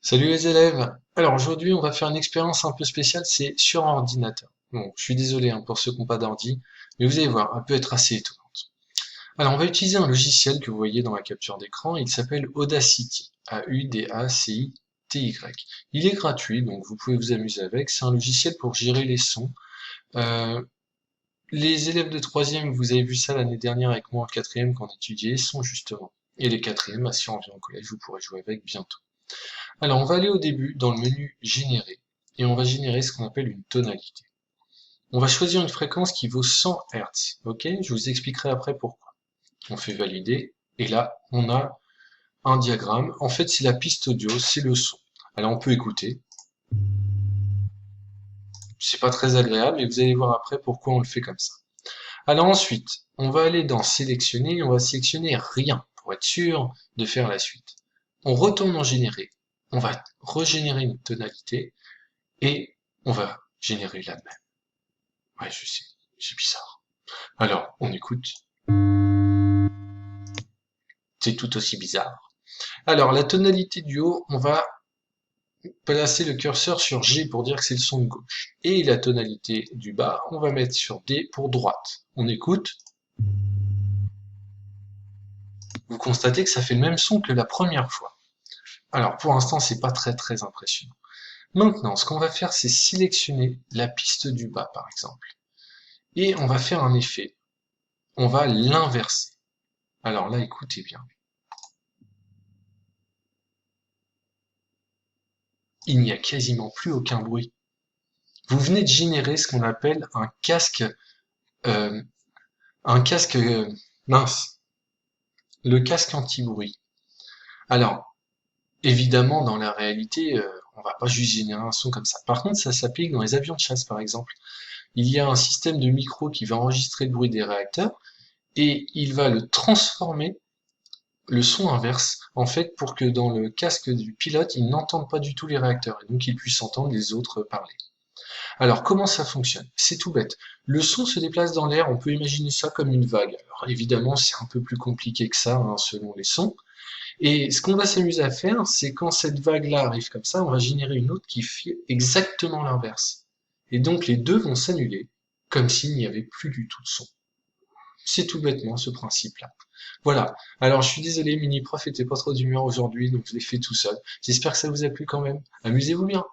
Salut les élèves! Alors aujourd'hui on va faire une expérience un peu spéciale, c'est sur un ordinateur. Bon, je suis désolé pour ceux qui n'ont pas d'ordi, mais vous allez voir, elle peut être assez étonnante. Alors on va utiliser un logiciel que vous voyez dans la capture d'écran, il s'appelle Audacity, A-U-D-A-C-I-T-Y. Il est gratuit, donc vous pouvez vous amuser avec, c'est un logiciel pour gérer les sons. Euh, les élèves de troisième, vous avez vu ça l'année dernière avec moi en quatrième qu'on étudiait les sons justement. Et les quatrièmes, si on revient au collège, vous pourrez jouer avec bientôt. Alors, on va aller au début dans le menu Générer et on va générer ce qu'on appelle une tonalité. On va choisir une fréquence qui vaut 100 Hz. Ok, je vous expliquerai après pourquoi. On fait valider et là, on a un diagramme. En fait, c'est la piste audio, c'est le son. Alors, on peut écouter. C'est pas très agréable, mais vous allez voir après pourquoi on le fait comme ça. Alors ensuite, on va aller dans sélectionner, on va sélectionner rien pour être sûr de faire la suite. On retourne en générer, on va régénérer une tonalité et on va générer la même. Ouais, je sais, c'est bizarre. Alors, on écoute. C'est tout aussi bizarre. Alors, la tonalité du haut, on va placer le curseur sur G pour dire que c'est le son de gauche. Et la tonalité du bas, on va mettre sur D pour droite. On écoute. Vous constatez que ça fait le même son que la première fois. Alors, pour l'instant, c'est pas très impressionnant. Maintenant, ce qu'on va faire, c'est sélectionner la piste du bas, par exemple. Et on va faire un effet. On va l'inverser. Alors là, écoutez bien. Il n'y a quasiment plus aucun bruit. Vous venez de générer ce qu'on appelle euh, un casque mince, le casque anti-bruit. Alors, évidemment, dans la réalité, on va pas juste générer un son comme ça. Par contre, ça s'applique dans les avions de chasse, par exemple. Il y a un système de micro qui va enregistrer le bruit des réacteurs et il va le transformer, le son inverse, en fait, pour que dans le casque du pilote, il n'entende pas du tout les réacteurs et donc il puisse entendre les autres parler. Alors, comment ça fonctionne? C'est tout bête. Le son se déplace dans l'air, on peut imaginer ça comme une vague. Alors, évidemment, c'est un peu plus compliqué que ça, selon les sons. Et ce qu'on va s'amuser à faire, c'est quand cette vague-là arrive comme ça, on va générer une autre qui fait exactement l'inverse. Et donc, les deux vont s'annuler, comme s'il n'y avait plus du tout de son. C'est tout bêtement ce principe-là. Voilà. Alors, je suis désolé, Mini Prof était pas trop d'humeur aujourd'hui, donc je l'ai fait tout seul. J'espère que ça vous a plu quand même. Amusez-vous bien.